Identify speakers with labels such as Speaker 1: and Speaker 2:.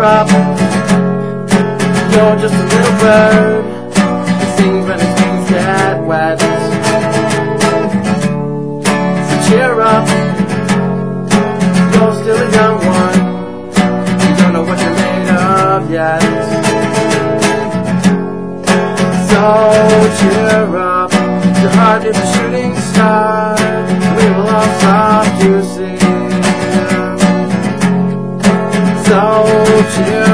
Speaker 1: up. You're just a little bird that sings when his wings get wet. So cheer up, you're still a young one. You don't know what you're made of yet. So cheer up, your heart is a shooting star. We will all stop, you see. So cheer